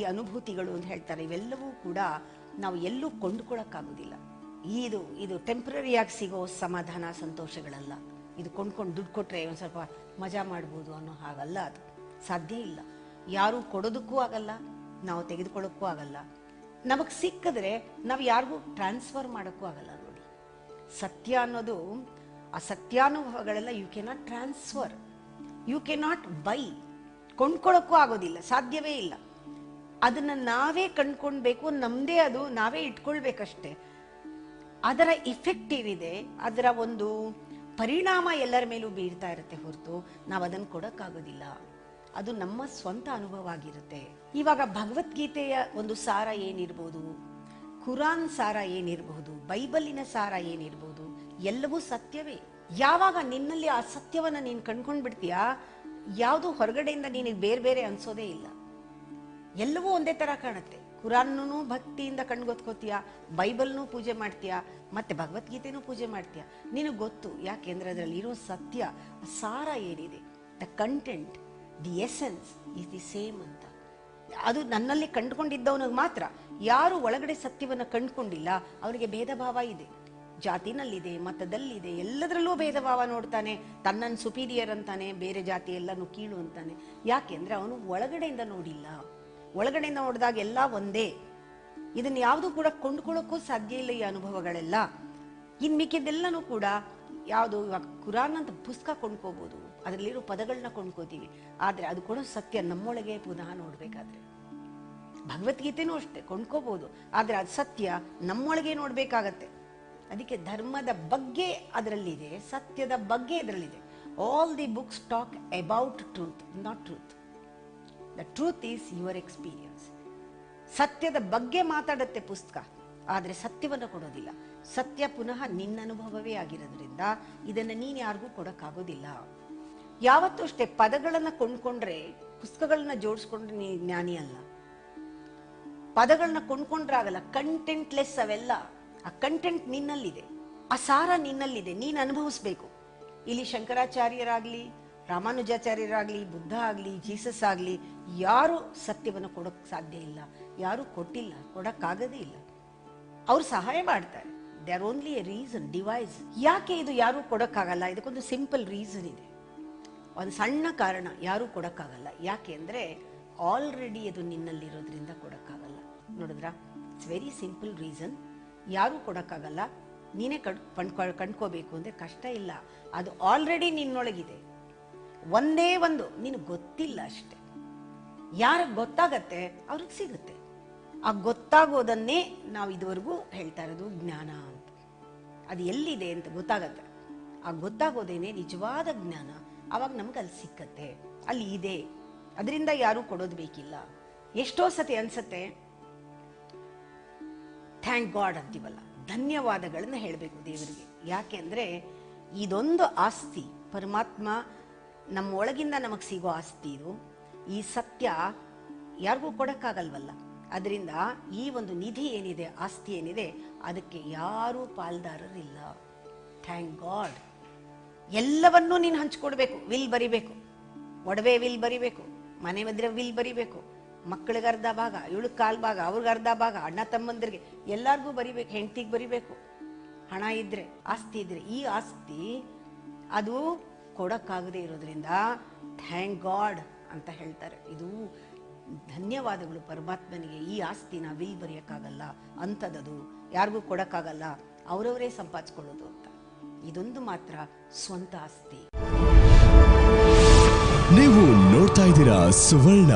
ಈ ಅನುಭೂತಿಗಳು ಅಂತ ಹೇಳ್ತಾರೆ, ಇವೆಲ್ಲವೂ ಕೂಡ ನಾವು ಎಲ್ಲೂ ಕೊಂಡ್ಕೊಳ್ಳೋಕ್ಕಾಗೋದಿಲ್ಲ. ಇದು ಟೆಂಪ್ರರಿಯಾಗಿ ಸಿಗೋ ಸಮಾಧಾನ ಸಂತೋಷಗಳಲ್ಲ. ಇದು ಕೊಂಡ್ಕೊಂಡು ದುಡ್ಡು ಕೊಟ್ಟರೆ ಒಂದು ಸ್ವಲ್ಪ ಮಜಾ ಮಾಡ್ಬೋದು ಅನ್ನೋ ಹಾಗಲ್ಲ. ಅದು ಸಾಧ್ಯ ಇಲ್ಲ. ಯಾರೂ ಕೊಡೋದಕ್ಕೂ ಆಗಲ್ಲ, ನಾವು ತೆಗೆದುಕೊಳ್ಳೋಕ್ಕೂ ಆಗಲ್ಲ. ನಮಗೆ ಸಿಕ್ಕಿದ್ರೆ ನಾವು ಯಾರಿಗೂ ಟ್ರಾನ್ಸ್ಫರ್ ಮಾಡೋಕ್ಕೂ ಆಗಲ್ಲ. ನೋಡಿ, ಸತ್ಯ ಅನ್ನೋದು, ಆ ಸತ್ಯಾನುಭವಗಳೆಲ್ಲ you cannot transfer, you cannot buy. ಕೊಂಡ್ಕೊಳ್ಳೋಕ್ಕೂ ಆಗೋದಿಲ್ಲ, ಸಾಧ್ಯವೇ ಇಲ್ಲ. ಅದನ್ನು ನಾವೇ ಕಂಡ್ಕೊಳ್ಬೇಕು, ನಮ್ಮದೇ ಅದು ನಾವೇ ಇಟ್ಕೊಳ್ಬೇಕಷ್ಟೆ. ಅದರ ಇಫೆಕ್ಟ್ ಏನಿದೆ, ಅದರ ಒಂದು ಪರಿಣಾಮ ಎಲ್ಲರ ಮೇಲೂ ಬೀಳ್ತಾ ಇರುತ್ತೆ ಹೊರತು ನಾವು ಅದನ್ನು ಕೊಡೋಕ್ಕಾಗೋದಿಲ್ಲ. ಅದು ನಮ್ಮ ಸ್ವಂತ ಅನುಭವ ಆಗಿರುತ್ತೆ. ಇವಾಗ ಭಗವದ್ಗೀತೆಯ ಒಂದು ಸಾರ ಏನಿರ್ಬೋದು, ಕುರಾನ್ ಸಾರ ಏನಿರಬಹುದು, ಬೈಬಲಿನ ಸಾರ ಏನಿರ್ಬೋದು, ಎಲ್ಲವೂ ಸತ್ಯವೇ. ಯಾವಾಗ ನಿನ್ನಲ್ಲಿ ಆ ಸತ್ಯವನ್ನು ನೀನು ಕಂಡ್ಕೊಂಡು ಬಿಡ್ತೀಯಾ, ಯಾವುದು ಹೊರಗಡೆಯಿಂದ ನಿನಗೆ ಬೇರೆ ಬೇರೆ ಅನ್ಸೋದೇ ಇಲ್ಲ. ಎಲ್ಲವೂ ಒಂದೇ ತರ ಕಾಣುತ್ತೆ. ಕುರಾನ್ನೂ ಭಕ್ತಿಯಿಂದ ಕಣ್ಗೊತ್ಕೋತೀಯ, ಬೈಬಲ್ನೂ ಪೂಜೆ ಮಾಡ್ತೀಯ, ಮತ್ತೆ ಭಗವದ್ಗೀತೆನೂ ಪೂಜೆ ಮಾಡ್ತೀಯ. ನಿನಗೆ ಗೊತ್ತು, ಯಾಕೆಂದ್ರೆ ಅದರಲ್ಲಿ ಇರೋ ಸತ್ಯ, ಸಾರ ಏನಿದೆ, the content, the essence is the same ಅಂತ. ಅದು ನನ್ನಲ್ಲಿ ಕಂಡುಕೊಂಡಿದ್ದವನಿಗೆ ಮಾತ್ರ. ಯಾರು ಒಳಗಡೆ ಸತ್ಯವನ್ನು ಕಂಡುಕೊಂಡಿಲ್ಲ ಅವನಿಗೆ ಭೇದ ಭಾವ ಇದೆ. ಜಾತಿನಲ್ಲಿದೆ, ಮತದಲ್ಲಿದೆ, ಎಲ್ಲದರಲ್ಲೂ ಭೇದ ಭಾವ ನೋಡ್ತಾನೆ. ತನ್ನನ್ನು ಸುಪೀರಿಯರ್ ಅಂತಾನೆ, ಬೇರೆ ಜಾತಿ ಎಲ್ಲನೂ ಕೀಳು ಅಂತಾನೆ. ಯಾಕೆಂದ್ರೆ ಅವನು ಒಳಗಡೆಯಿಂದ ನೋಡಿಲ್ಲ. ಒಳಗಡೆಯಿಂದ ನೋಡಿದಾಗ ಎಲ್ಲ ಒಂದೇ. ಇದನ್ನ ಯಾವುದು ಕೂಡ ಕೊಂಡ್ಕೊಳ್ಳೋಕ್ಕೂ ಸಾಧ್ಯ ಇಲ್ಲ ಈ ಅನುಭವಗಳೆಲ್ಲ. ಇನ್ ಮಿಕ್ಕಿದ್ದೆಲ್ಲನೂ ಕೂಡ ಯಾವುದು, ಇವಾಗ ಕುರಾನ್ ಅಂತ ಪುಸ್ತಕ ಕೊಂಡ್ಕೋಬಹುದು, ಅದರಲ್ಲಿರೋ ಪದಗಳನ್ನ ಕೊಂಡ್ಕೋತೀವಿ. ಆದ್ರೆ ಅದು ಕೊಡೋ ಸತ್ಯ ನಮ್ಮೊಳಗೆ ಪುನಃ ನೋಡ್ಬೇಕಾದ್ರೆ. ಭಗವದ್ಗೀತೆನೂ ಅಷ್ಟೇ, ಕೊಂಡ್ಕೋಬಹುದು, ಆದ್ರೆ ಅದು ಸತ್ಯ ನಮ್ಮೊಳಗೆ ನೋಡ್ಬೇಕಾಗತ್ತೆ. ಅದಕ್ಕೆ ಧರ್ಮದ ಬಗ್ಗೆ ಅದರಲ್ಲಿದೆ, ಸತ್ಯದ ಬಗ್ಗೆ ಇದರಲ್ಲಿದೆ. All the books talk about truth, not truth. The truth is your experience. ಸತ್ಯದ ಬಗ್ಗೆ ಮಾತಾಡುತ್ತೆ ಪುಸ್ತಕ, ಆದರೆ ಸತ್ಯವನ್ನು ಕೊಡೋದಿಲ್ಲ. ಸತ್ಯ ಪುನಃ ನಿನ್ನ ಅನುಭವವೇ ಆಗಿರೋದ್ರಿಂದ ಇದನ್ನು ನೀನು ಯಾರಿಗೂ ಕೊಡೋಕ್ಕಾಗೋದಿಲ್ಲ. ಯಾವತ್ತೂ ಅಷ್ಟೇ, ಪದಗಳನ್ನ ಕೊಂಡ್ಕೊಂಡ್ರೆ, ಪುಸ್ತಕಗಳನ್ನ ಜೋಡಿಸ್ಕೊಂಡ್ರೆ ನೀ ಜ್ಞಾನಿ ಅಲ್ಲ. ಪದಗಳನ್ನ ಕೊಂಡ್ಕೊಂಡ್ರಾಗಲ್ಲ, ಕಂಟೆಂಟ್ಲೆಸ್ ಅವೆಲ್ಲ. ಆ ಕಂಟೆಂಟ್ ನಿನ್ನಲ್ಲಿದೆ, ಆ ಸಾರ ನಿನ್ನಲ್ಲಿದೆ, ನೀನು ಅನುಭವಿಸ್ಬೇಕು. ಇಲ್ಲಿ ಶಂಕರಾಚಾರ್ಯರಾಗ್ಲಿ, ರಾಮಾನುಜಾಚಾರ್ಯರಾಗ್ಲಿ, ಬುದ್ಧ ಆಗ್ಲಿ, ಜೀಸಸ್ ಆಗ್ಲಿ, ಯಾರು ಸತ್ಯವನ್ನು ಕೊಡೋಕ್ ಸಾಧ್ಯ ಇಲ್ಲ, ಯಾರು ಕೊಟ್ಟಿಲ್ಲ, ಕೊಡಕ್ಕಾಗದೇ ಇಲ್ಲ. ಅವ್ರು ಸಹಾಯ ಮಾಡ್ತಾರೆ. They are only A reason, device. ಯಾಕೆ ಇದು ಯಾರು ಕೊಡಕ್ಕಾಗಲ್ಲ? ಇದಕ್ಕೊಂದು ಸಿಂಪಲ್ ರೀಸನ್ ಇದೆ, ಒಂದು ಸಣ್ಣ ಕಾರಣ. ಯಾರು ಕೊಡಕ್ಕಾಗಲ್ಲ ಯಾಕೆ ಅಂದ್ರೆ ಆಲ್ರೆಡಿ ಅದು ನಿನ್ನಲ್ಲಿರೋದ್ರಿಂದ ಕೊಡಕ್ಕಾಗಲ್ಲ. ನೋಡಿದ್ರ, ಇಟ್ಸ್ ವೆರಿ ಸಿಂಪಲ್ ರೀಸನ್. ಯಾರು ಕೊಡಕ್ಕಾಗಲ್ಲ. ನೀನೇ ಕಂಡ್ಕೋಬೇಕು ಅಂದ್ರೆ ಕಷ್ಟ ಇಲ್ಲ, ಅದು ಆಲ್ರೆಡಿ ನಿನ್ನೊಳಗಿದೆ. ಒಂದೇ ಒಂದು ನಿನಗೆ ಗೊತ್ತಿಲ್ಲ ಅಷ್ಟೆ. ಯಾರಿಗೆ ಗೊತ್ತಾಗತ್ತೆ ಅವ್ರಿಗೆ ಸಿಗುತ್ತೆ. ಆ ಗೊತ್ತಾಗೋದನ್ನೇ ನಾವು ಇದುವರೆಗೂ ಹೇಳ್ತಾ ಇರೋದು ಜ್ಞಾನ ಅಂತ. ಅದು ಎಲ್ಲಿದೆ ಅಂತ ಗೊತ್ತಾಗತ್ತೆ. ಆ ಗೊತ್ತಾಗೋದೇನೆ ನಿಜವಾದ ಜ್ಞಾನ. ಅವಾಗ ನಮ್ಗೆ ಅಲ್ಲಿ ಸಿಕ್ಕತ್ತೆ, ಅಲ್ಲಿ ಇದೆ. ಅದರಿಂದ ಯಾರು ಕೊಡೋದು ಬೇಕಿಲ್ಲ. ಎಷ್ಟೋ ಸತಿ ಅನ್ಸತ್ತೆ, ಥ್ಯಾಂಕ್ ಗಾಡ್ ಅಂತೀವಲ್ಲ, ಧನ್ಯವಾದಗಳನ್ನ ಹೇಳಬೇಕು ದೇವರಿಗೆ. ಯಾಕೆ ಅಂದ್ರೆ ಇದೊಂದು ಆಸ್ತಿ, ಪರಮಾತ್ಮ ನಮ್ಮ ಒಳಗಿಂದ ನಮಗೆ ಸಿಗೋ ಆಸ್ತಿ ಇದು. ಈ ಸತ್ಯ ಯಾರಿಗೂ ಕೊಡಕ್ಕಾಗಲ್ವಲ್ಲ. ಅದರಿಂದ ಈ ಒಂದು ನಿಧಿ ಏನಿದೆ, ಆಸ್ತಿ ಏನಿದೆ, ಅದಕ್ಕೆ ಯಾರೂ ಪಾಲ್ದಾರರಿಲ್ಲ. Thank god. ಎಲ್ಲವನ್ನೂ ನೀನು ಹಂಚ್ಕೊಡ್ಬೇಕು. ವಿಲ್ ಬರಿಬೇಕು, ಒಡವೆ ವಿಲ್ ಬರಿಬೇಕು, ಮನೆ ಮಧ್ಯೆ ವಿಲ್ ಬರಿಬೇಕು, ಮಕ್ಕಳಿಗೆ ಅರ್ಧ ಭಾಗ, ಇವಳಿಗೆ ಕಾಲ್ ಭಾಗ, ಅವ್ರಿಗೆ ಅರ್ಧ ಭಾಗ, ಅಣ್ಣ ತಮ್ಮಂದಿರಿಗೆ ಎಲ್ಲರಿಗೂ ಬರಿಬೇಕು, ಹೆಂಡತಿಗೆ ಬರಿಬೇಕು. ಹಣ ಇದ್ರೆ, ಆಸ್ತಿ ಇದ್ರೆ. ಈ ಆಸ್ತಿ ಅದು ಕೊಡಕ್ಕಾಗದೇ ಇರೋದ್ರಿಂದ ಥ್ಯಾಂಕ್ ಗಾಡ್ ಅಂತ ಹೇಳ್ತಾರೆ. ಇದು ಧನ್ಯವಾದಗಳು ಪರಮಾತ್ಮನಿಗೆ. ಈ ಆಸ್ತಿನ ವಿಲ್ ಬರೆಯಕ್ಕಾಗಲ್ಲ, ಅಂಥದ್ದು ಯಾರಿಗೂ ಕೊಡಕ್ಕಾಗಲ್ಲ, ಅವರವರೇ ಸಂಪಾದಿಸ್ಕೊಳ್ಳೋದು ಅಂತ. ಇದೊಂದು ಮಾತ್ರ ಸ್ವಂತ ಆಸ್ತಿ. ನೀವು ನೋಡ್ತಾ ಇದ್ದೀರಾ ಸುವರ್ಣ.